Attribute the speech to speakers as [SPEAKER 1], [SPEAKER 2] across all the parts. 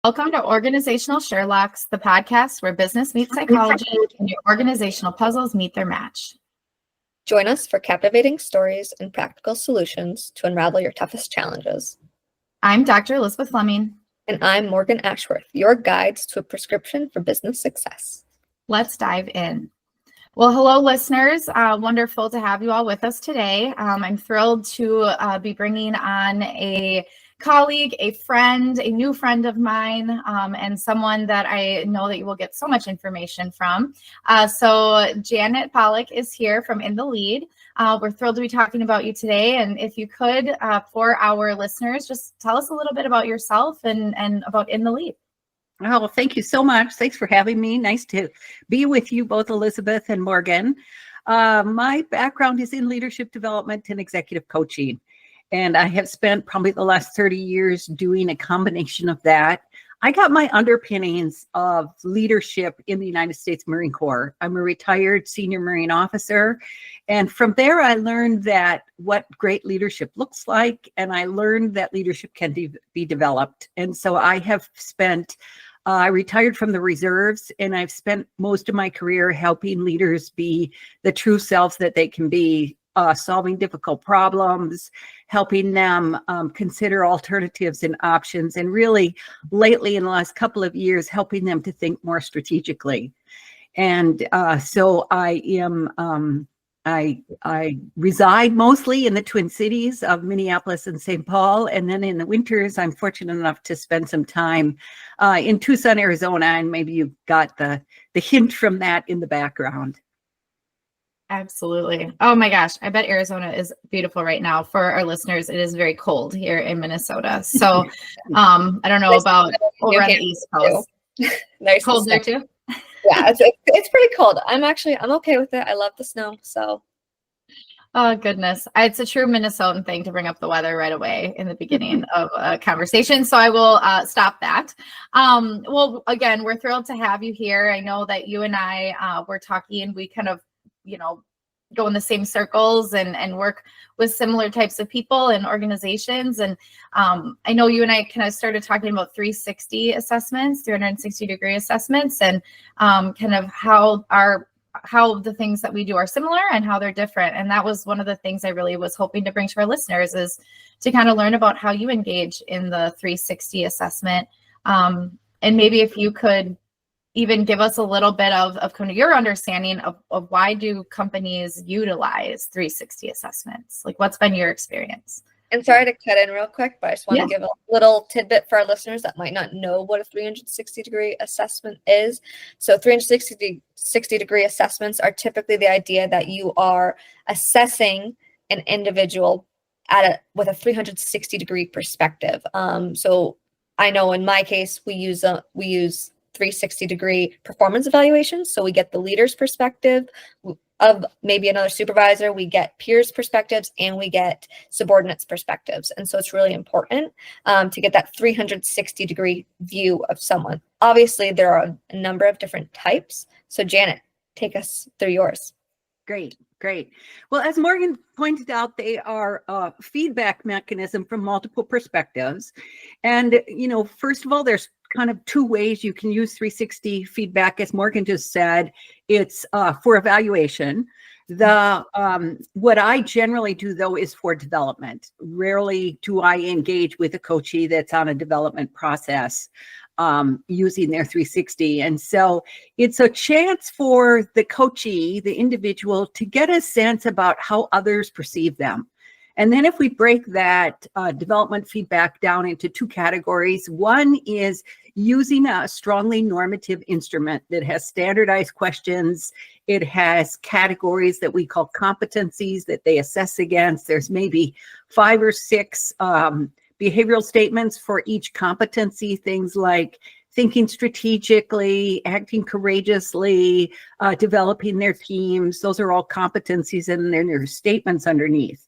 [SPEAKER 1] Welcome to Organizational Sherlocks, the podcast where business meets psychology and your organizational puzzles meet their match.
[SPEAKER 2] Join us for captivating stories and practical solutions to unravel your toughest challenges.
[SPEAKER 1] I'm Dr. Elizabeth Fleming.
[SPEAKER 2] And I'm Morgan Ashworth, your guides to a prescription for business success.
[SPEAKER 1] Let's dive in. Well, hello, listeners. Wonderful to have you all with us today. I'm thrilled to be bringing on a colleague, a friend, a new friend of mine, and someone that I know that you will get so much information from. So Janet Polach is here from In the Lead. We're thrilled to be talking about you today. And if you could, for our listeners, just tell us a little bit about yourself and about In the Lead.
[SPEAKER 3] Oh, thank you so much. Thanks for having me. Nice to be with you both, Elizabeth and Morgan. My background is in leadership development and executive coaching. And I have spent probably the last 30 years doing a combination of that. I got my underpinnings of leadership in the United States Marine Corps. I'm a retired senior Marine officer. And from there, I learned that what great leadership looks like. And I learned that leadership can be developed. And so I have spent, I retired from the reserves, and I've spent most of my career helping leaders be the true selves that they can be. Solving difficult problems, helping them consider alternatives and options, and really lately in the last couple of years, helping them to think more strategically. And so I am, I reside mostly in the Twin Cities of Minneapolis and St. Paul. And then in the winters, I'm fortunate enough to spend some time in Tucson, Arizona. And maybe you got the hint from that in the background.
[SPEAKER 1] Absolutely. Oh my gosh. I bet Arizona is beautiful right now. For our listeners, it is very cold here in Minnesota. So I don't know about over on the East Coast.
[SPEAKER 2] Nice
[SPEAKER 1] cold there too?
[SPEAKER 2] Yeah, it's pretty cold. I'm okay with it. I love the snow. So
[SPEAKER 1] oh goodness. It's a true Minnesotan thing to bring up the weather right away in the beginning of a conversation. So I will stop that. Well, again, we're thrilled to have you here. I know that you and I were talking, we kind of go in the same circles and work with similar types of people and organizations. And I know you and I kind of started talking about 360 assessments, 360-degree assessments, and kind of how the things that we do are similar and how they're different. And that was one of the things I really was hoping to bring to our listeners, is to kind of learn about how you engage in the 360 assessment. And maybe if you could even give us a little bit of kind of your understanding of why do companies utilize 360 assessments? Like, what's been your experience?
[SPEAKER 2] And sorry to cut in real quick, but I just want to give a little tidbit for our listeners that might not know what a 360-degree assessment is. So 360-degree assessments are typically the idea that you are assessing an individual with a 360-degree perspective. So I know in my case, we use 360-degree performance evaluations. So we get the leader's perspective of maybe another supervisor, we get peers' perspectives, and we get subordinates' perspectives. And so it's really important to get that 360-degree view of someone. Obviously, there are a number of different types. So Janet, take us through yours.
[SPEAKER 3] Great. Well, as Morgan pointed out, they are a feedback mechanism from multiple perspectives. And, first of all, there's kind of two ways you can use 360 feedback. As Morgan just said, it's for evaluation. What I generally do, though, is for development. Rarely do I engage with a coachee that's on a development process using their 360. And so it's a chance for the coachee, the individual, to get a sense about how others perceive them. And then if we break that development feedback down into two categories, one is using a strongly normative instrument that has standardized questions. It has categories that we call competencies that they assess against. There's maybe 5 or 6 behavioral statements for each competency, things like thinking strategically, acting courageously, developing their teams. Those are all competencies, and then there's statements underneath.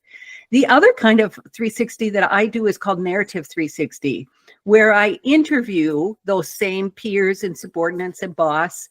[SPEAKER 3] The other kind of 360 that I do is called narrative 360, where I interview those same peers and subordinates and boss.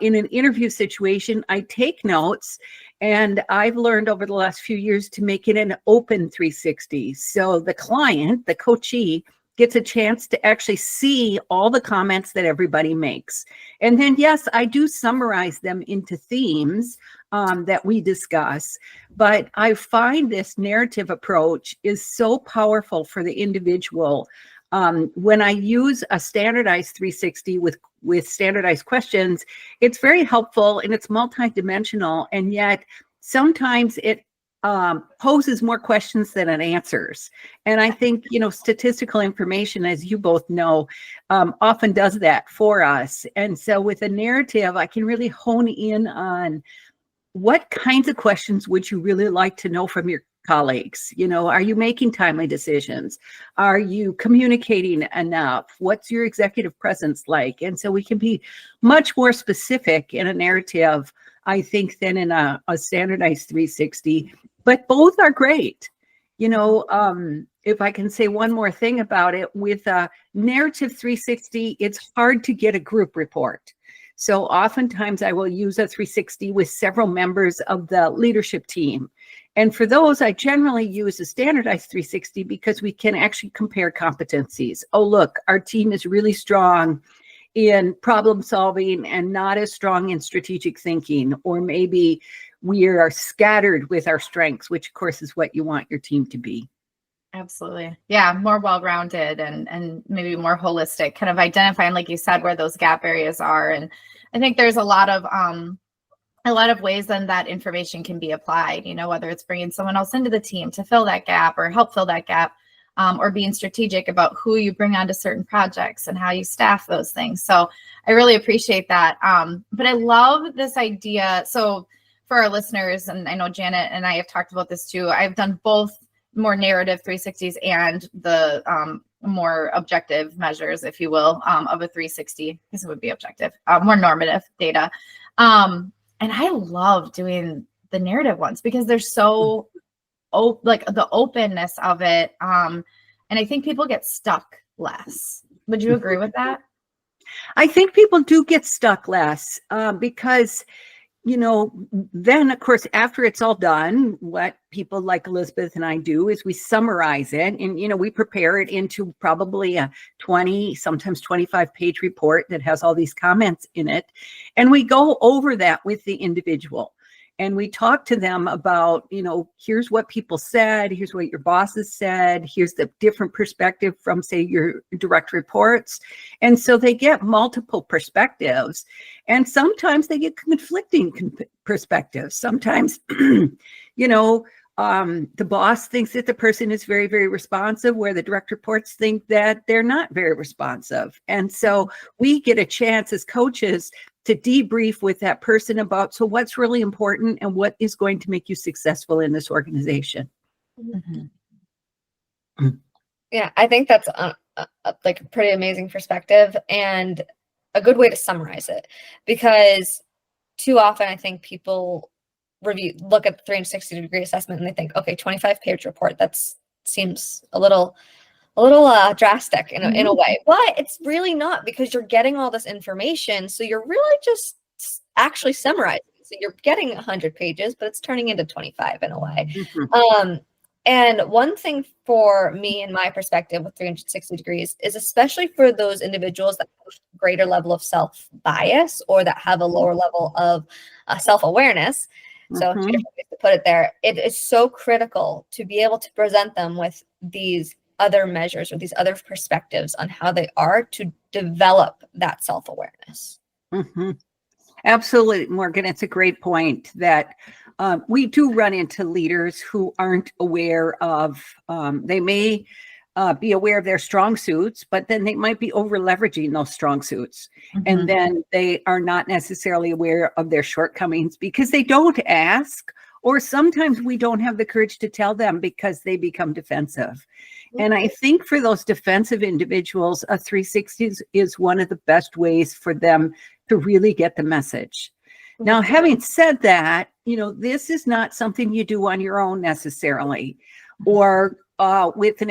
[SPEAKER 3] In an interview situation, I take notes, and I've learned over the last few years to make it an open 360. So the client, the coachee, gets a chance to actually see all the comments that everybody makes. And then, yes, I do summarize them into themes that we discuss, but I find this narrative approach is so powerful for the individual. When I use a standardized 360 with standardized questions, it's very helpful and it's multidimensional, and yet sometimes it poses more questions than it answers. And I think, statistical information, as you both know, often does that for us. And so with a narrative, I can really hone in on what kinds of questions would you really like to know from your colleagues? Are you making timely decisions? Are you communicating enough? What's your executive presence like? And so we can be much more specific in a narrative, I think, than in a standardized 360, but both are great. If I can say one more thing about it, with a narrative 360, it's hard to get a group report. So oftentimes I will use a 360 with several members of the leadership team. And for those, I generally use a standardized 360 because we can actually compare competencies. Oh, look, our team is really strong in problem solving and not as strong in strategic thinking, or maybe we are scattered with our strengths, which of course is what you want your team to be.
[SPEAKER 1] Absolutely. Yeah. More well-rounded and maybe more holistic, kind of identifying, like you said, where those gap areas are. And I think there's a lot of ways then that information can be applied, whether it's bringing someone else into the team to fill that gap or help fill that gap, or being strategic about who you bring onto certain projects and how you staff those things. So I really appreciate that. But I love this idea. So for our listeners, and I know Janet and I have talked about this too, I've done both more narrative 360s and the more objective measures, if you will, of a 360, because it would be objective, more normative data. And I love doing the narrative ones because they're so like the openness of it. And I think people get stuck less. Would you agree with that?
[SPEAKER 3] I think people do get stuck less because then, of course, after it's all done, what people like Elizabeth and I do is we summarize it, and, we prepare it into probably a 20, sometimes 25-page report that has all these comments in it. And we go over that with the individual. And we talk to them about, here's what people said, here's what your bosses said, here's the different perspective from, say, your direct reports. And so they get multiple perspectives. And sometimes they get conflicting perspectives. Sometimes, the boss thinks that the person is very, very responsive, where the direct reports think that they're not very responsive. And so we get a chance as coaches to debrief with that person about, so what's really important and what is going to make you successful in this organization.
[SPEAKER 2] Mm-hmm. Yeah, I think that's like a pretty amazing perspective and a good way to summarize it, because too often I think people look at the 360-degree assessment and they think, okay, 25-page report, that seems a little drastic in a way, but it's really not, because you're getting all this information. So you're really just actually summarizing. So you're getting 100 pages, but it's turning into 25 in a way. And one thing for me and my perspective with 360 degrees is, especially for those individuals that have a greater level of self-bias or that have a lower level of self-awareness. So two different ways to put it there. It is so critical to be able to present them with these other measures or these other perspectives on how they are to develop that self-awareness.
[SPEAKER 3] Absolutely, Morgan. It's a great point that we do run into leaders who aren't aware of, they may be aware of their strong suits, but then they might be over leveraging those strong suits. And then they are not necessarily aware of their shortcomings because they don't ask, or sometimes we don't have the courage to tell them because they become defensive. And I think for those defensive individuals, a 360 is one of the best ways for them to really get the message. Now, having said that, this is not something you do on your own necessarily, or with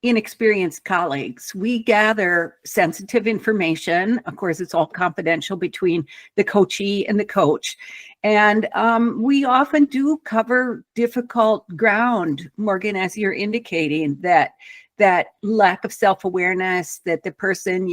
[SPEAKER 3] inexperienced colleagues. We gather sensitive information. Of course, it's all confidential between the coachee and the coach. And we often do cover difficult ground, Morgan, as you're indicating, that that lack of self-awareness, that the person,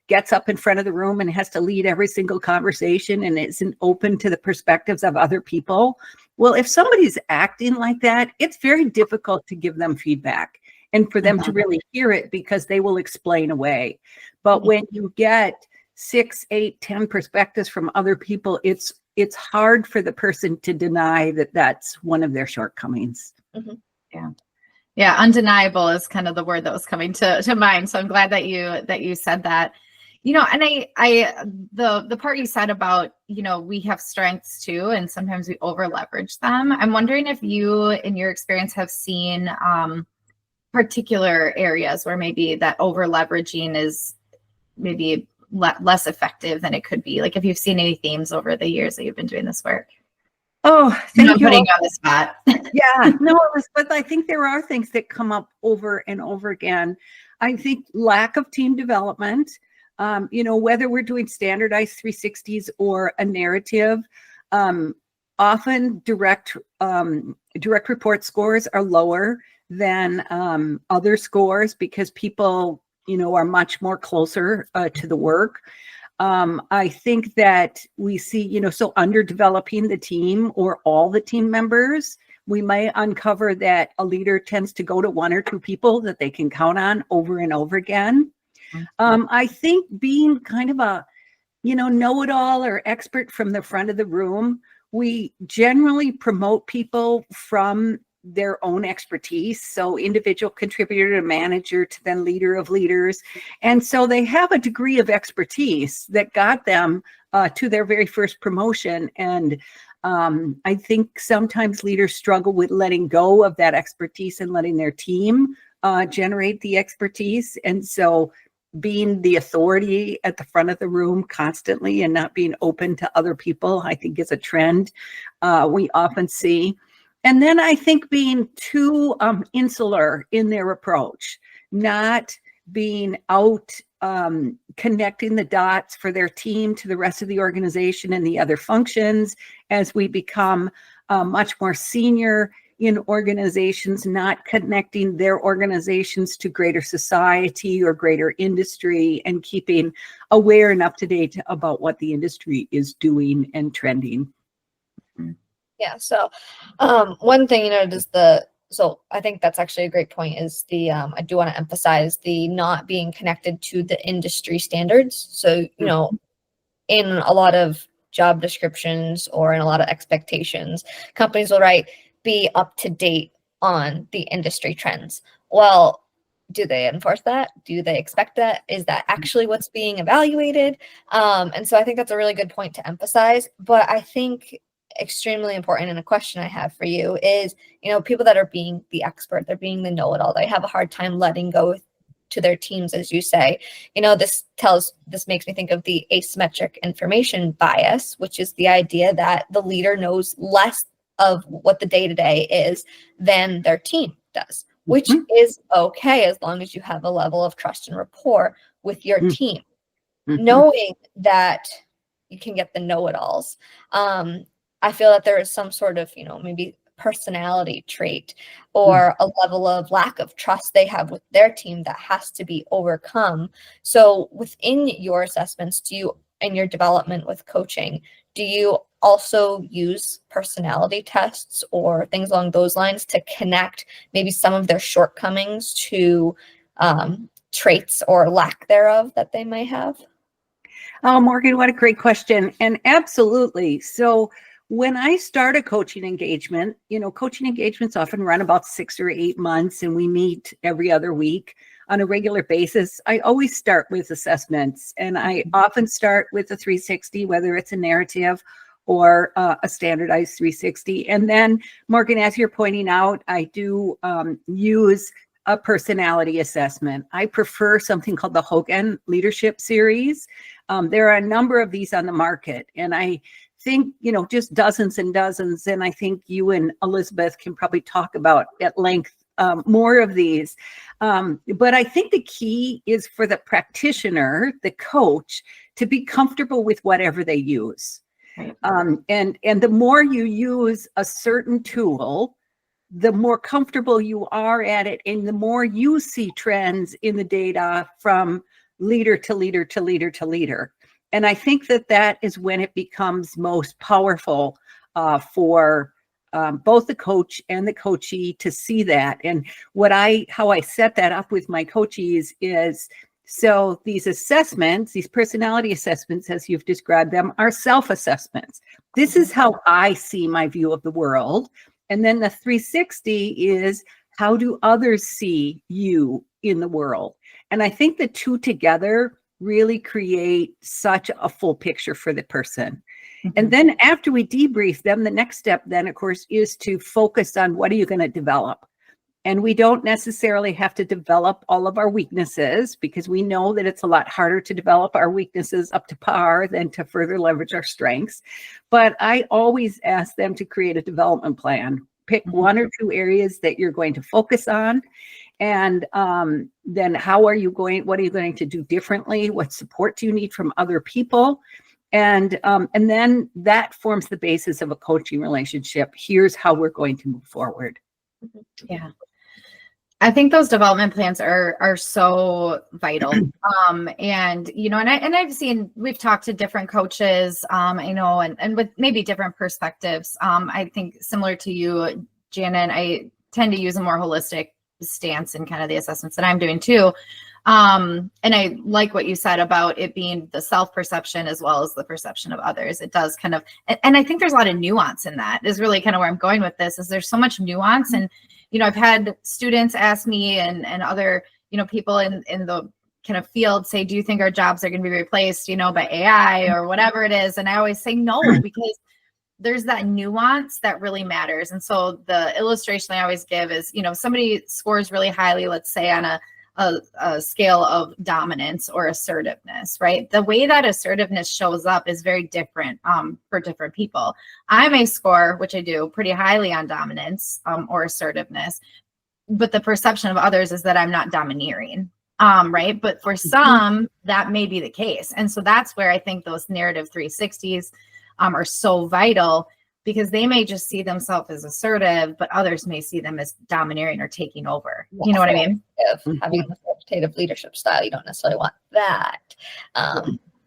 [SPEAKER 3] gets up in front of the room and has to lead every single conversation and isn't open to the perspectives of other people. Well, if somebody's acting like that, it's very difficult to give them feedback and for them to really hear it, because they will explain away. But when you get 6, 8, 10 perspectives from other people, it's hard for the person to deny that that's one of their shortcomings.
[SPEAKER 1] Yeah, undeniable is kind of the word that was coming to mind. So I'm glad that you said that. And the part you said about, we have strengths too, and sometimes we over leverage them. I'm wondering if you, in your experience, have seen particular areas where maybe that over leveraging is maybe less effective than it could be. Like if you've seen any themes over the years that you've been doing this work.
[SPEAKER 3] Oh, thank you.
[SPEAKER 1] I'm putting you on the spot.
[SPEAKER 3] Yeah, no, but I think there are things that come up over and over again. I think lack of team development, whether we're doing standardized 360s or a narrative, often direct report scores are lower than other scores because people, are much more closer to the work. I think that we see, so underdeveloping the team or all the team members, we may uncover that a leader tends to go to 1 or 2 people that they can count on over and over again. I think being kind of a, know-it-all or expert from the front of the room, we generally promote people from their own expertise. So individual contributor to manager to then leader of leaders. And so they have a degree of expertise that got them to their very first promotion. And I think sometimes leaders struggle with letting go of that expertise and letting their team generate the expertise. And so being the authority at the front of the room constantly and not being open to other people, I think is a trend we often see. And then I think being too insular in their approach, not being out connecting the dots for their team to the rest of the organization and the other functions as we become much more senior in organizations, not connecting their organizations to greater society or greater industry and keeping aware and up to date about what the industry is doing and trending.
[SPEAKER 2] Yeah. So one thing, so I think that's actually a great point is I do want to emphasize the not being connected to the industry standards. So, in a lot of job descriptions or in a lot of expectations, companies will write, be up to date on the industry trends. Well, do they enforce that? Do they expect that? Is that actually what's being evaluated? And so I think that's a really good point to emphasize. But I think extremely important, and a question I have for you is, people that are being the expert, they're being the know-it-all, they have a hard time letting go to their teams, as you say. This makes me think of the asymmetric information bias, which is the idea that the leader knows less of what the day-to-day is than their team does, which is okay as long as you have a level of trust and rapport with your team. Knowing that you can get the know-it-alls, I feel that there is some sort of, maybe personality trait or a level of lack of trust they have with their team that has to be overcome. So within your assessments, in your development with coaching, do you also use personality tests or things along those lines to connect maybe some of their shortcomings to traits or lack thereof that they may have?
[SPEAKER 3] Oh, Morgan, what a great question. And absolutely. So when I start a coaching engagement, coaching engagements often run about 6 or 8 months, and we meet every other week on a regular basis. I always start with assessments, and I often start with a 360, whether it's a narrative or a standardized 360. And then, Morgan, as you're pointing out, I do use a personality assessment. I prefer something called the Hogan Leadership Series. There are a number of these on the market, and I think, just dozens and dozens. And I think you and Elizabeth can probably talk about at length more of these. But I think the key is for the practitioner, the coach, to be comfortable with whatever they use. And the more you use a certain tool, the more comfortable you are at it, and the more you see trends in the data from leader to leader to leader to leader. And I think that that is when it becomes most powerful for both the coach and the coachee to see that. And how I set that up with my coachees is, so these assessments, these personality assessments, as you've described them, are self-assessments. This is how I see my view of the world. And then the 360 is, how do others see you in the world? And I think the two together really create such a full picture for the person. And then after we debrief them, the next step then, of course, is to focus on what are you going to develop? And we don't necessarily have to develop all of our weaknesses, because we know that it's a lot harder to develop our weaknesses up to par than to further leverage our strengths. But I always ask them to create a development plan. Pick one or two areas that you're going to focus on. And then what are you going to do differently? What support do you need from other people? And then that forms the basis of a coaching relationship. Here's how we're going to move forward.
[SPEAKER 1] Yeah. I think those development plans are so vital. And, you know, we've talked to different coaches, I know, and with maybe different perspectives. I think similar to you, Janet, I tend to use a more holistic stance in kind of the assessments that I'm doing too. And I like what you said about it being the self-perception as well as the perception of others. It does kind of, and I think there's a lot of nuance in that, is really kind of where I'm going with this, is there's so much nuance. And, you know, I've had students ask me and other, you know, people in the kind of field say, do you think our jobs are going to be replaced, you know, by AI or whatever it is? And I always say no, because there's that nuance that really matters. And so the illustration I always give is, you know, somebody scores really highly, let's say on a scale of dominance or assertiveness, right? The way that assertiveness shows up is very different for different people. I may score, which I do, pretty highly on dominance or assertiveness, but the perception of others is that I'm not domineering, right? But for some, that may be the case. And so that's where I think those narrative 360s are so vital, because they may just see themselves as assertive, but others may see them as domineering or taking over. You know what I mean?
[SPEAKER 2] Having an authoritative leadership style, you don't necessarily want that.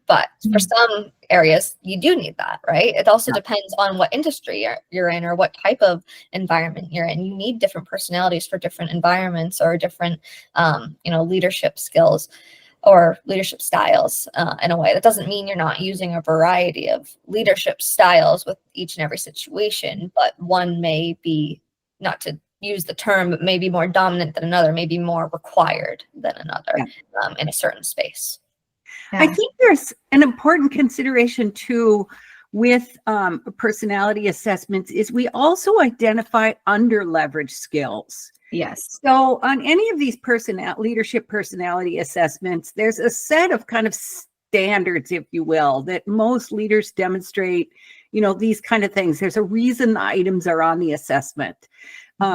[SPEAKER 2] But for some areas, you do need that, right? It also depends on what industry you're in or what type of environment you're in. You need different personalities for different environments or different, leadership skills or leadership styles in a way. That doesn't mean you're not using a variety of leadership styles with each and every situation, but one may be, not to use the term, but maybe more dominant than another, maybe more required than another in a certain space.
[SPEAKER 3] Yeah. I think there's an important consideration too with personality assessments is we also identify under-leveraged skills.
[SPEAKER 1] Yes.
[SPEAKER 3] So on any of these leadership personality assessments, there's a set of kind of standards, if you will, that most leaders demonstrate, you know, these kind of things. There's a reason the items are on the assessment.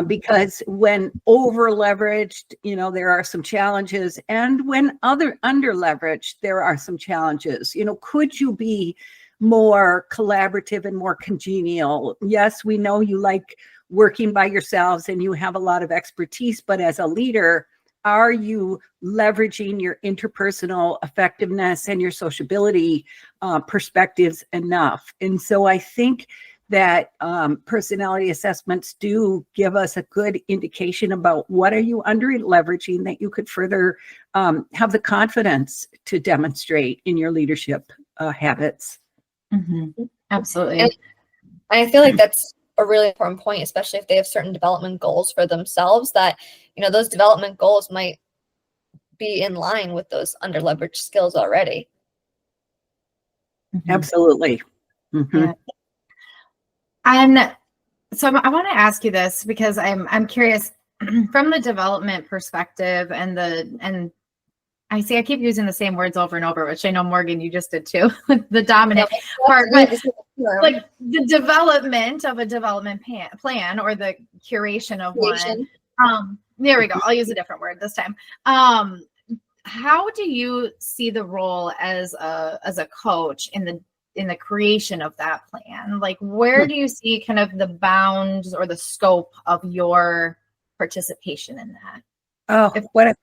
[SPEAKER 3] Because when over leveraged, you know, there are some challenges, and when under leveraged, there are some challenges. You know, could you be more collaborative and more congenial? Yes, we know you like working by yourselves and you have a lot of expertise, but as a leader, are you leveraging your interpersonal effectiveness and your sociability perspectives enough? And so I think that personality assessments do give us a good indication about what are you under leveraging that you could further have the confidence to demonstrate in your leadership habits.
[SPEAKER 1] Absolutely.
[SPEAKER 2] And I feel like that's a really important point, especially if they have certain development goals for themselves, that, you know, those development goals might be in line with those under leveraged skills already.
[SPEAKER 3] Absolutely.
[SPEAKER 1] Yeah. And so I want to ask you this, because I'm curious from the development perspective and I keep using the same words over and over, which I know, Morgan, you just did too, the dominant part, but like the development of a development plan or the curation of one. There we go. I'll use a different word this time. How do you see the role as a coach in in the creation of that plan? Like, where do you see kind of the bounds or the scope of your participation in that?
[SPEAKER 3] Oh, what a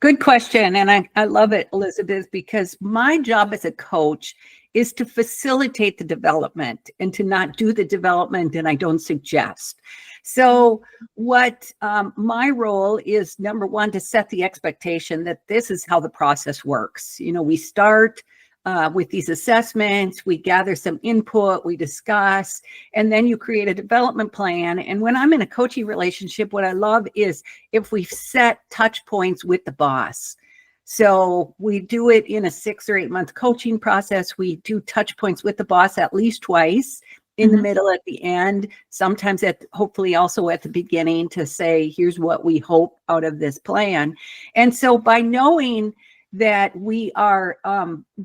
[SPEAKER 3] good question. And I love it, Elizabeth, because my job as a coach is to facilitate the development and to not do the development, and I don't suggest. So what my role is, number one, to set the expectation that this is how the process works. You know, we start with these assessments, we gather some input, we discuss, and then you create a development plan. And when I'm in a coaching relationship, what I love is if we've set touch points with the boss. So we do it in a 6 or 8 month coaching process. We do touch points with the boss at least twice, in the middle, at the end, sometimes hopefully also at the beginning, to say, here's what we hope out of this plan. And so by knowing that we are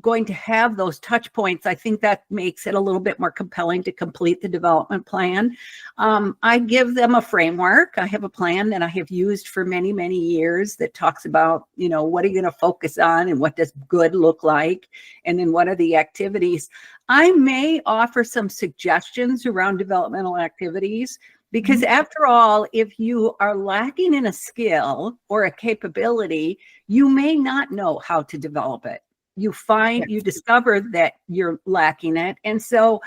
[SPEAKER 3] going to have those touch points, I think that makes it a little bit more compelling to complete the development plan. I give them a framework. I have a plan that I have used for many, many years that talks about, you know, what are you going to focus on and what does good look like? And then what are the activities? I may offer some suggestions around developmental activities, because after all, if you are lacking in a skill or a capability, you may not know how to develop it. You discover that you're lacking it. And so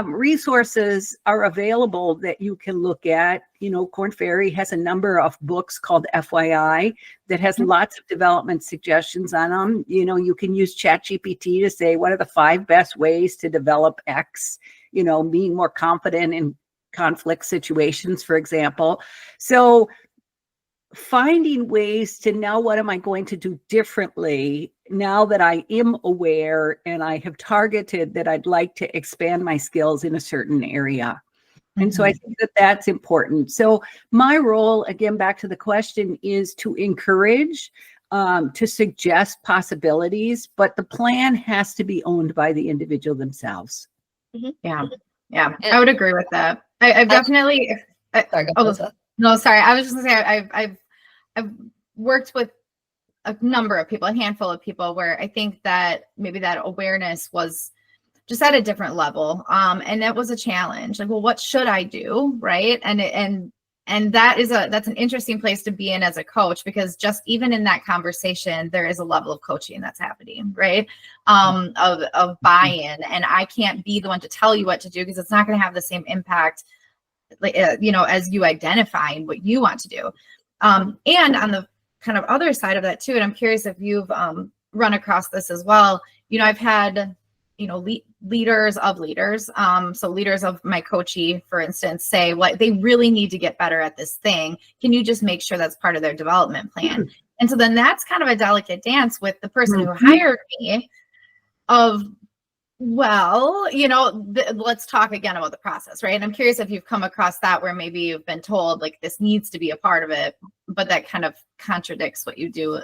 [SPEAKER 3] resources are available that you can look at. You know, Korn Ferry has a number of books called FYI that has lots of development suggestions on them. You know, you can use ChatGPT to say, what are the 5 best ways to develop X? You know, being more confident in conflict situations, for example. So finding ways to, now what am I going to do differently now that I am aware and I have targeted that I'd like to expand my skills in a certain area. And so I think that that's important. So my role, again, back to the question, is to encourage, to suggest possibilities, but the plan has to be owned by the individual themselves.
[SPEAKER 1] Yeah, I would agree with that. I've definitely.
[SPEAKER 2] Sorry, go ahead.
[SPEAKER 1] No, sorry. I was just gonna say I've worked with a number of people, a handful of people, where I think that maybe that awareness was just at a different level, and that was a challenge. Like, well, what should I do, right? And that's an interesting place to be in as a coach, because just even in that conversation, there is a level of coaching that's happening, right? Of buy-in, and I can't be the one to tell you what to do, because it's not going to have the same impact, like, you know, as you identifying what you want to do. And on the kind of other side of that too, and I'm curious if you've run across this as well. You know, I've had, you know, leaders of leaders. So leaders of my coachee, for instance, say what they really need to get better at this thing. Can you just make sure that's part of their development plan? And so then that's kind of a delicate dance with the person who hired me of, well, you know, let's talk again about the process, right? And I'm curious if you've come across that, where maybe you've been told like this needs to be a part of it, but that kind of contradicts what you do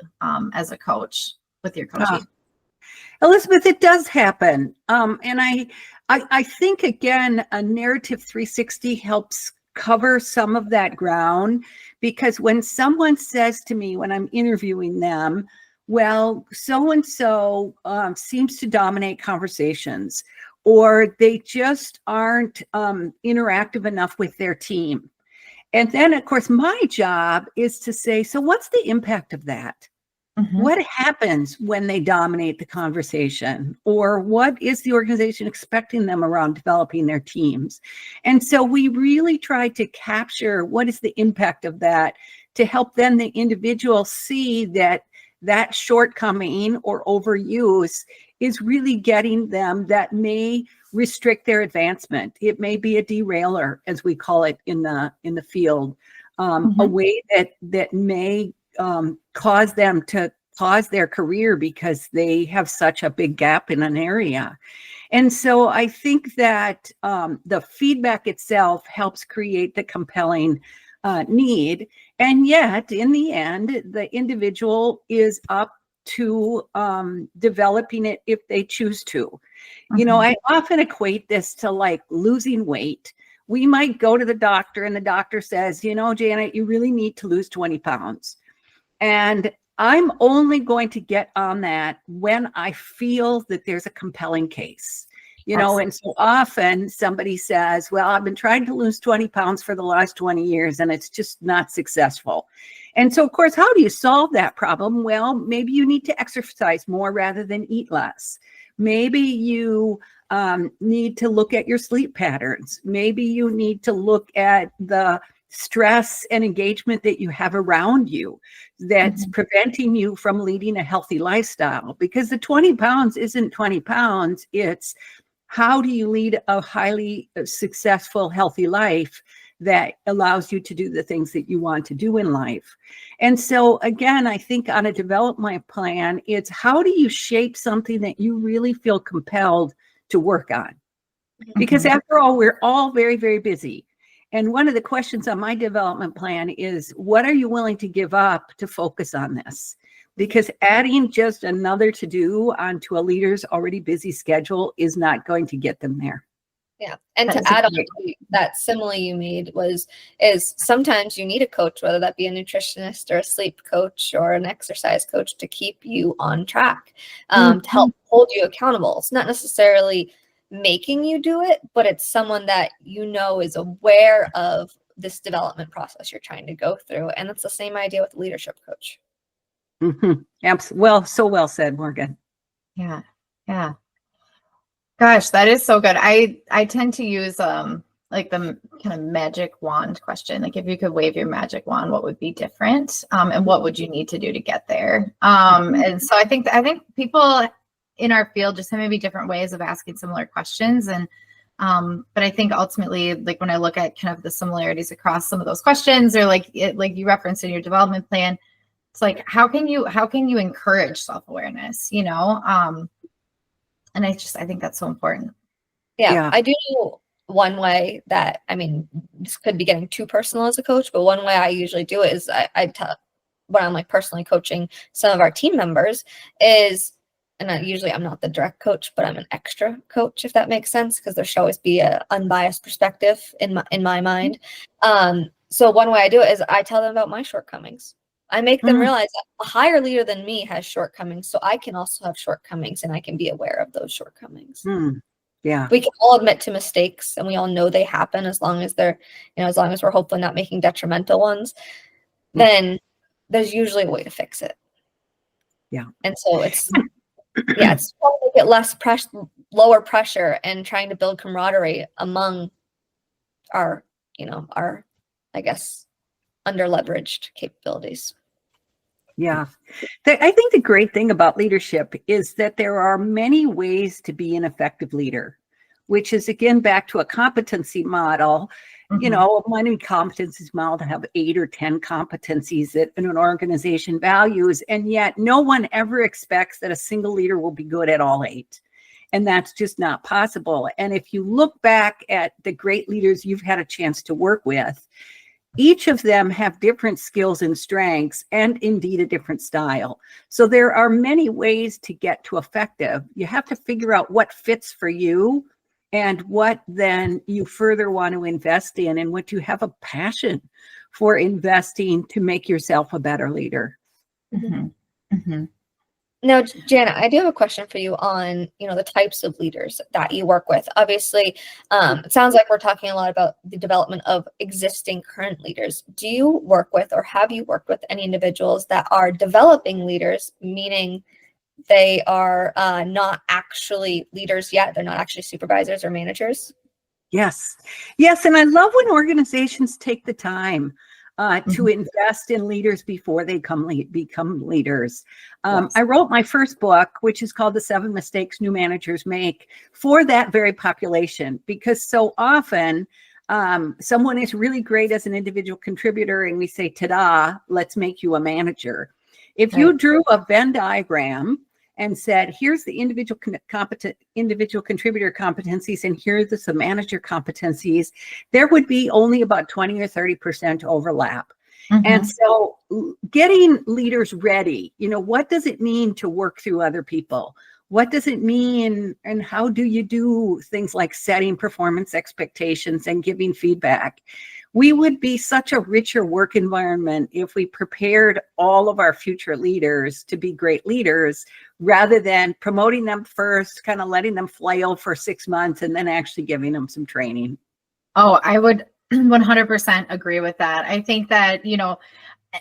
[SPEAKER 1] as a coach with your coaching.
[SPEAKER 3] Elizabeth, it does happen. And I think, again, a narrative 360 helps cover some of that ground, because when someone says to me, when I'm interviewing them, well, so-and-so seems to dominate conversations, or they just aren't interactive enough with their team. And then, of course, my job is to say, so what's the impact of that? What happens when they dominate the conversation? Or what is the organization expecting them around developing their teams? And so we really try to capture what is the impact of that, to help then the individual see that that shortcoming or overuse is really getting them, that may restrict their advancement. It may be a derailer, as we call it in the field, a way that may cause them to pause their career because they have such a big gap in an area. And so I think that the feedback itself helps create the compelling need. And yet, in the end, the individual is up to developing it if they choose to. You know, I often equate this to like losing weight. We might go to the doctor and the doctor says, you know, Janet, you really need to lose 20 pounds. And I'm only going to get on that when I feel that there's a compelling case. You know, and so often somebody says, well, I've been trying to lose 20 pounds for the last 20 years and it's just not successful. And so, of course, how do you solve that problem? Well, maybe you need to exercise more rather than eat less. Maybe you need to look at your sleep patterns. Maybe you need to look at the stress and engagement that you have around you that's preventing you from leading a healthy lifestyle. Because the 20 pounds isn't 20 pounds. It's how do you lead a highly successful, healthy life that allows you to do the things that you want to do in life. And so again, I think on a development plan, it's how do you shape something that you really feel compelled to work on? Because after all, we're all very, very busy. And one of the questions on my development plan is, what are you willing to give up to focus on this? Because adding just another to-do onto a leader's already busy schedule is not going to get them there.
[SPEAKER 2] Yeah. And to add on to that simile you made is sometimes you need a coach, whether that be a nutritionist or a sleep coach or an exercise coach, to keep you on track, to help hold you accountable. It's not necessarily making you do it, but it's someone that you know is aware of this development process you're trying to go through. And it's the same idea with a leadership coach.
[SPEAKER 3] Well, so well said, Morgan.
[SPEAKER 1] Yeah. Yeah. Gosh, that is so good. I tend to use like the kind of magic wand question. Like if you could wave your magic wand, what would be different? And what would you need to do to get there? And so I think people in our field just have maybe different ways of asking similar questions. And but I think ultimately, like when I look at kind of the similarities across some of those questions, or like you referenced in your development plan, it's like how can you encourage self-awareness, you know? And I think that's so important.
[SPEAKER 2] Yeah. I do know one way that, I mean, this could be getting too personal as a coach, but one way I usually do it is I tell when I'm like personally coaching some of our team members is, and I'm not the direct coach, but I'm an extra coach, if that makes sense, because there should always be an unbiased perspective in my mind. So one way I do it is I tell them about my shortcomings. I make them realize that a higher leader than me has shortcomings, so I can also have shortcomings, and I can be aware of those shortcomings.
[SPEAKER 3] Yeah,
[SPEAKER 2] we can all admit to mistakes, and we all know they happen as long as they're, as long as we're hopefully not making detrimental ones. Then there's usually a way to fix it.
[SPEAKER 3] Yeah,
[SPEAKER 2] and so it's it's trying to get lower pressure, and trying to build camaraderie among our, I guess, under-leveraged capabilities.
[SPEAKER 3] Yeah. I think the great thing about leadership is that there are many ways to be an effective leader, which is, again, back to a competency model. A money competencies model to have 8 or 10 competencies that an organization values, and yet no one ever expects that a single leader will be good at all 8. And that's just not possible. And if you look back at the great leaders you've had a chance to work with, each of them have different skills and strengths, and indeed a different style. So there are many ways to get to effective. You have to figure out what fits for you and what then you further want to invest in, and what you have a passion for investing to make yourself a better leader.
[SPEAKER 2] Now, Jana, I do have a question for you on, the types of leaders that you work with. Obviously, it sounds like we're talking a lot about the development of existing current leaders. Do you work with, or have you worked with, any individuals that are developing leaders, meaning they are not actually leaders yet? They're not actually supervisors or managers?
[SPEAKER 3] Yes. And I love when organizations take the time to invest in leaders before they become leaders. I wrote my first book, which is called The 7 Mistakes New Managers Make, for that very population, because so often someone is really great as an individual contributor, and we say, ta-da, let's make you a manager. If you drew a Venn diagram and said, here's the individual contributor competencies, and here's the manager competencies, there would be only about 20 or 30% overlap. And so getting leaders ready, what does it mean to work through other people? What does it mean, and how do you do things like setting performance expectations and giving feedback? we would be such a richer work environment if we prepared all of our future leaders to be great leaders rather than promoting them first, kind of letting them flail for 6 months and then actually giving them some training.
[SPEAKER 1] Oh, I would 100% agree with that. I think that,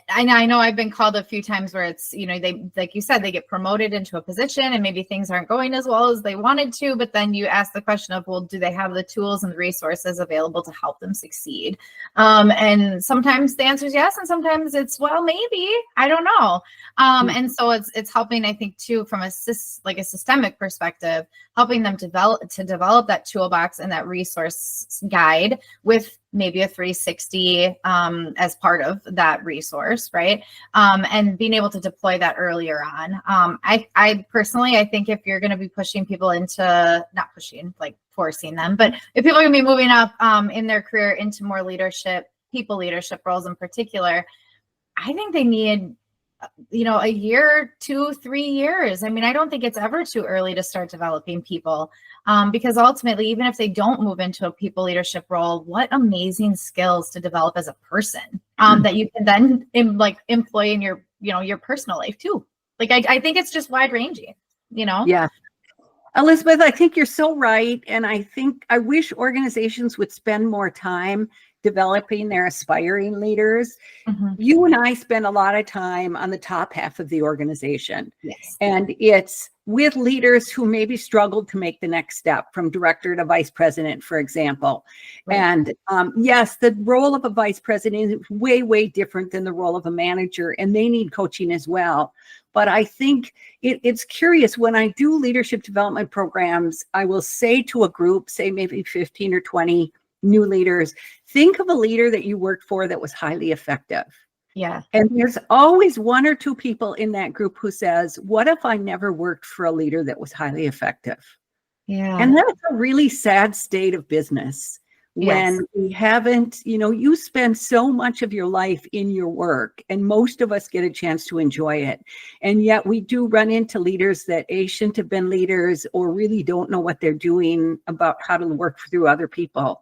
[SPEAKER 1] I know I've been called a few times where it's, they, like you said, they get promoted into a position and maybe things aren't going as well as they wanted to, but then you ask the question of, well, do they have the tools and the resources available to help them succeed? And sometimes the answer is yes. And sometimes it's, well, maybe, I don't know. And so it's helping, I think too, from a systemic perspective, helping them develop that toolbox and that resource guide with maybe a 360 as part of that resource, right? And being able to deploy that earlier on. I personally, I think if you're going to be pushing people into, not pushing, like forcing them, but if people are going to be moving up in their career into more people leadership roles in particular, I think they need a year, 2, 3 years. I mean, I don't think it's ever too early to start developing people because ultimately, even if they don't move into a people leadership role, what amazing skills to develop as a person that you can then employ in your personal life too. Like, I think it's just wide ranging,
[SPEAKER 3] Yeah. Elizabeth, I think you're so right. And I wish organizations would spend more time developing their aspiring leaders.
[SPEAKER 1] Mm-hmm.
[SPEAKER 3] You and I spend a lot of time on the top half of the organization.
[SPEAKER 1] Yes.
[SPEAKER 3] And it's with leaders who maybe struggled to make the next step from director to vice president, for example. Right. And yes, the role of a vice president is way, way different than the role of a manager, and they need coaching as well. But I think it's curious, when I do leadership development programs, I will say to a group, say maybe 15 or 20 new leaders, think of a leader that you worked for that was highly effective.
[SPEAKER 1] Yeah.
[SPEAKER 3] And there's always 1 or 2 people in that group who says, what if I never worked for a leader that was highly effective?
[SPEAKER 1] Yeah.
[SPEAKER 3] And that's a really sad state of business when we haven't, you spend so much of your life in your work, and most of us get a chance to enjoy it. And yet we do run into leaders that shouldn't have been leaders or really don't know what they're doing about how to work through other people.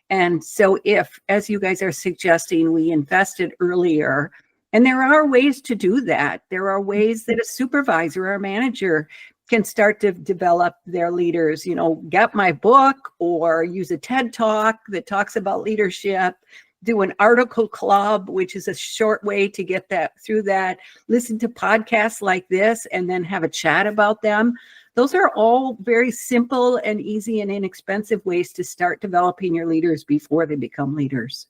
[SPEAKER 3] And so if, as you guys are suggesting, we invested earlier, and there are ways to do that. There are ways that a supervisor or a manager can start to develop their leaders, get my book or use a TED Talk that talks about leadership, do an article club, which is a short way to get that through that, listen to podcasts like this, and then have a chat about them. Those are all very simple and easy and inexpensive ways to start developing your leaders before they become leaders.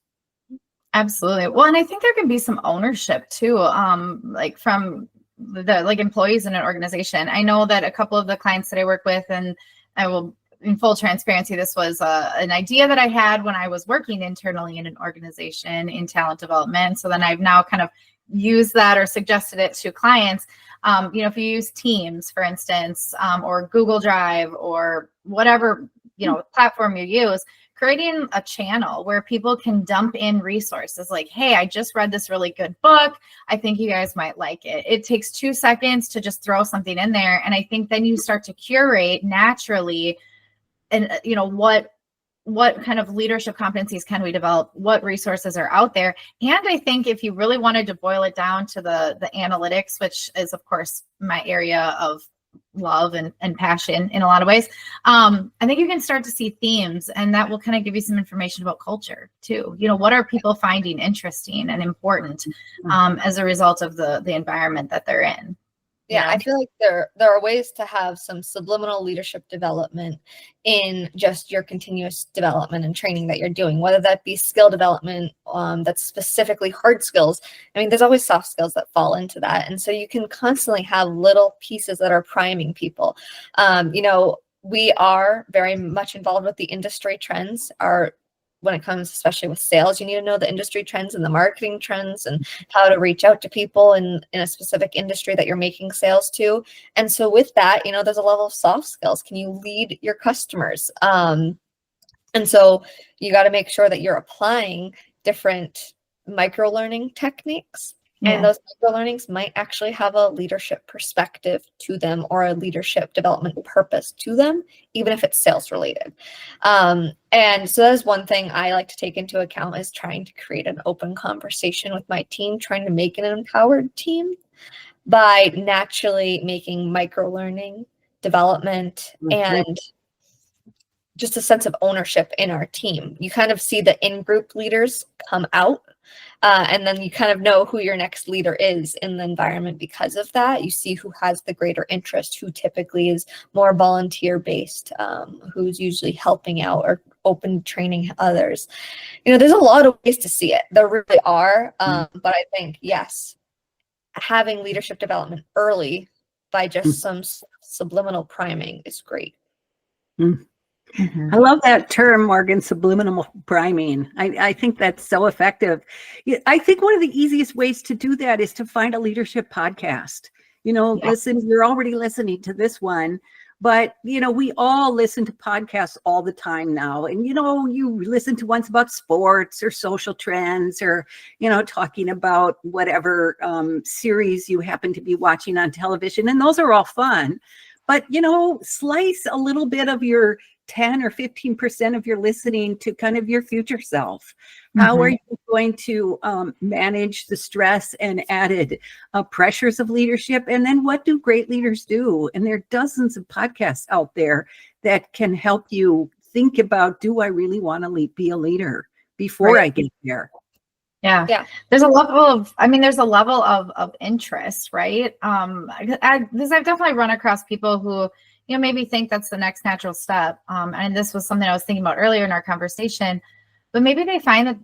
[SPEAKER 1] Absolutely. Well, and I think there can be some ownership too, like from the employees in an organization. I know that a couple of the clients that I work with, and I will, in full transparency, this was an idea that I had when I was working internally in an organization in talent development. So then I've now kind of used that or suggested it to clients. If you use Teams, for instance, or Google Drive or whatever, platform you use, creating a channel where people can dump in resources like, hey, I just read this really good book. I think you guys might like it. It takes 2 seconds to just throw something in there. And I think then you start to curate naturally, and what kind of leadership competencies can we develop? What resources are out there? And I think if you really wanted to boil it down to the analytics, which is, of course, my area of love and passion in a lot of ways, I think you can start to see themes, and that will kind of give you some information about culture too. What are people finding interesting and important as a result of the environment that they're in?
[SPEAKER 2] Yeah, I feel like there are ways to have some subliminal leadership development in just your continuous development and training that you're doing, whether that be skill development that's specifically hard skills. I mean, there's always soft skills that fall into that. And so you can constantly have little pieces that are priming people. We are very much involved with the industry trends. When it comes, especially with sales, you need to know the industry trends and the marketing trends and how to reach out to people in a specific industry that you're making sales to. And so with that, there's a level of soft skills. Can you lead your customers? And so you got to make sure that you're applying different micro learning techniques And those micro learnings might actually have a leadership perspective to them or a leadership development purpose to them, even if it's sales related. And so that is one thing I like to take into account, is trying to create an open conversation with my team, trying to make it an empowered team by naturally making micro learning, development, and just a sense of ownership in our team. You kind of see the in-group leaders come out, and then you kind of know who your next leader is in the environment because of that. You see who has the greater interest, who typically is more volunteer-based, who's usually helping out or open training others. There's a lot of ways to see it. There really are, but I think, yes, having leadership development early by just some subliminal priming is great.
[SPEAKER 3] I love that term, Morgan, subliminal priming. I think that's so effective. I think one of the easiest ways to do that is to find a leadership podcast. Listen, you're already listening to this one, but, we all listen to podcasts all the time now. And, you listen to ones about sports or social trends or, talking about whatever series you happen to be watching on television. And those are all fun. But, slice a little bit of your 10 or 15% of your listening to kind of your future self. How are you going to manage the stress and added pressures of leadership? And then what do great leaders do? And there are dozens of podcasts out there that can help you think about, do I really want to be a leader before I get there?
[SPEAKER 1] Yeah. There's a level of interest, right? I've definitely run across people who, maybe think that's the next natural step. And this was something I was thinking about earlier in our conversation, but maybe they find that,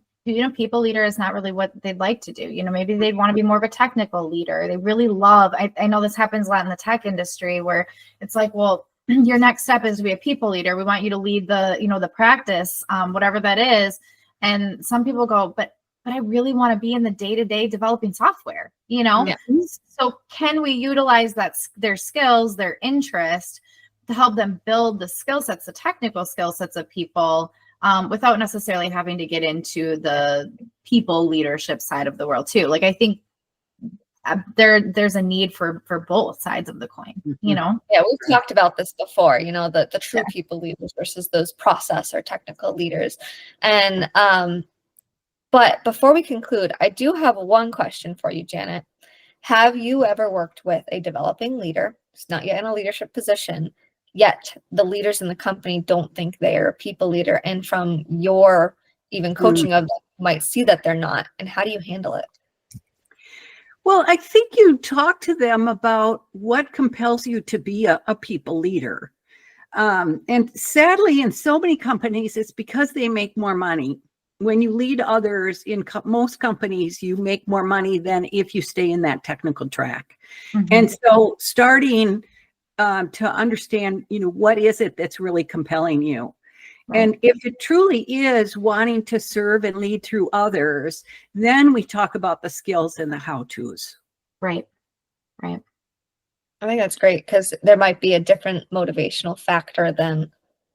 [SPEAKER 1] people leader is not really what they'd like to do. Maybe they'd want to be more of a technical leader. They really love, I know this happens a lot in the tech industry where it's like, well, your next step is to be a people leader. We want you to lead the practice, whatever that is. And some people go, but I really want to be in the day-to-day developing software, So can we utilize their skills, their interest to help them build the skill sets, the technical skill sets of people, without necessarily having to get into the people leadership side of the world too? Like, I think there's a need for both sides of the coin,
[SPEAKER 2] Yeah, we've talked about this before, the true people leaders versus those process or technical leaders. And, but before we conclude, I do have one question for you, Janet. Have you ever worked with a developing leader who's not yet in a leadership position, yet the leaders in the company don't think they're a people leader, and from your even coaching of them, might see that they're not? And how do you handle it?
[SPEAKER 3] Well, I think you talk to them about what compels you to be a people leader. And sadly, in so many companies, it's because they make more money. When you lead others in most companies, you make more money than if you stay in that technical track. And so starting to understand, what is it that's really compelling you? Right. And if it truly is wanting to serve and lead through others, then we talk about the skills and the how-tos.
[SPEAKER 1] Right.
[SPEAKER 2] I think that's great, because there might be a different motivational factor than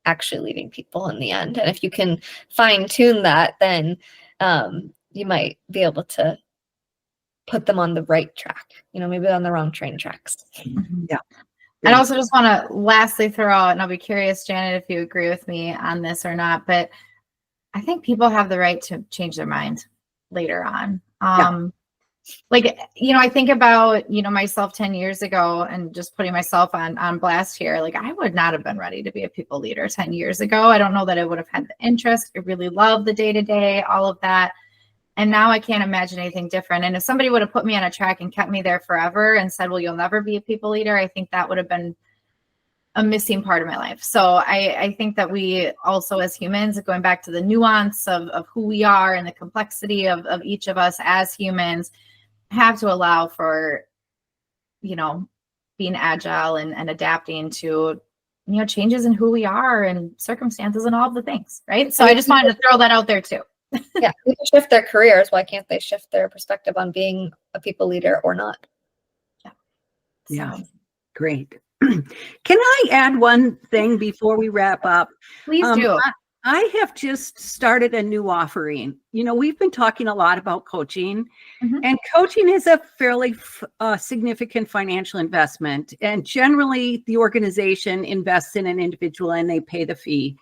[SPEAKER 2] actually leading people in the end. And if you can fine tune that, then you might be able to put them on the right track, maybe on the wrong train tracks.
[SPEAKER 3] Yeah.
[SPEAKER 1] I also just want to lastly throw out, and I'll be curious, Janet, if you agree with me on this or not, but I think people have the right to change their mind later on. I think about, myself 10 years ago, and just putting myself on blast here. Like, I would not have been ready to be a people leader 10 years ago. I don't know that I would have had the interest. I really love the day-to-day, all of that. And now I can't imagine anything different. And if somebody would have put me on a track and kept me there forever and said, well, you'll never be a people leader, I think that would have been a missing part of my life. So I think that we also, as humans, going back to the nuance of who we are and the complexity of each of us as humans, have to allow for, being agile and adapting to, changes in who we are and circumstances and all of the things, right? So I just wanted to throw that out there too.
[SPEAKER 2] Yeah, people shift their careers. Why can't they shift their perspective on being a people leader or not?
[SPEAKER 3] Yeah, great. Can I add one thing before we wrap up?
[SPEAKER 1] Please do.
[SPEAKER 3] I have just started a new offering. We've been talking a lot about coaching, and coaching is a fairly significant financial investment. And generally, the organization invests in an individual and they pay the fee.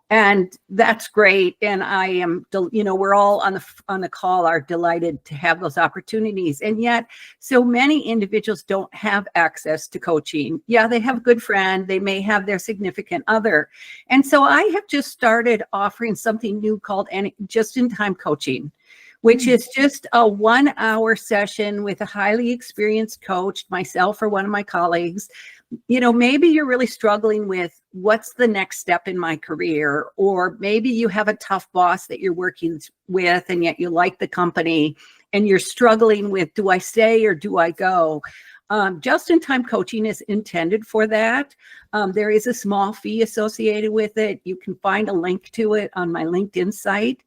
[SPEAKER 3] And that's great. And I am, we're all on the call are delighted to have those opportunities. And yet, so many individuals don't have access to coaching. Yeah, they have a good friend. They may have their significant other. And so I have just started offering something new called just-in-time coaching, which is just a 1-hour session with a highly experienced coach, myself or one of my colleagues. Maybe you're really struggling with what's the next step in my career, or maybe you have a tough boss that you're working with and yet you like the company and you're struggling with, do I stay or do I go? Just-in-time coaching is intended for that. There is a small fee associated with it. You can find a link to it on my LinkedIn site.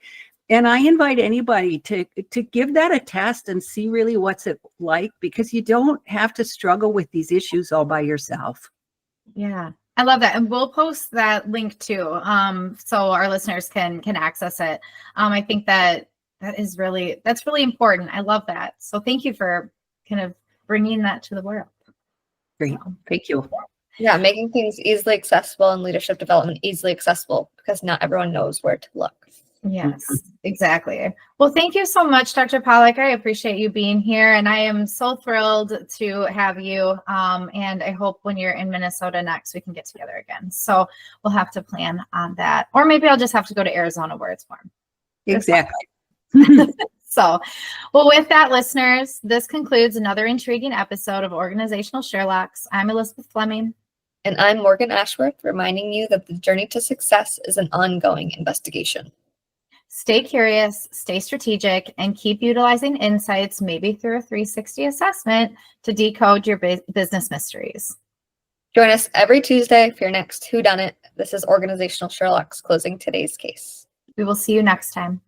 [SPEAKER 3] And I invite anybody to give that a test and see really what's it like, because you don't have to struggle with these issues all by yourself.
[SPEAKER 1] Yeah, I love that. And we'll post that link too, so our listeners can access it. I think that's really important. I love that. So thank you for kind of bringing that to the world.
[SPEAKER 3] Great. Thank you.
[SPEAKER 2] Yeah, making things easily accessible and leadership development easily accessible, because not everyone knows where to look.
[SPEAKER 1] Yes, exactly. Well, thank you so much, Dr. Polach. I appreciate you being here, and I am so thrilled to have you. And I hope when you're in Minnesota next, we can get together again. So we'll have to plan on that, or maybe I'll just have to go to Arizona where it's warm.
[SPEAKER 3] Exactly.
[SPEAKER 1] So, well, with that, listeners, this concludes another intriguing episode of Organizational Sherlocks. I'm Elizabeth Fleming.
[SPEAKER 2] And I'm Morgan Ashworth, reminding you that the journey to success is an ongoing investigation.
[SPEAKER 1] Stay curious, stay strategic, and keep utilizing insights, maybe through a 360 assessment, to decode your business mysteries.
[SPEAKER 2] Join us every Tuesday for your next Who Done It. This is Organizational Sherlocks closing today's case.
[SPEAKER 1] We will see you next time.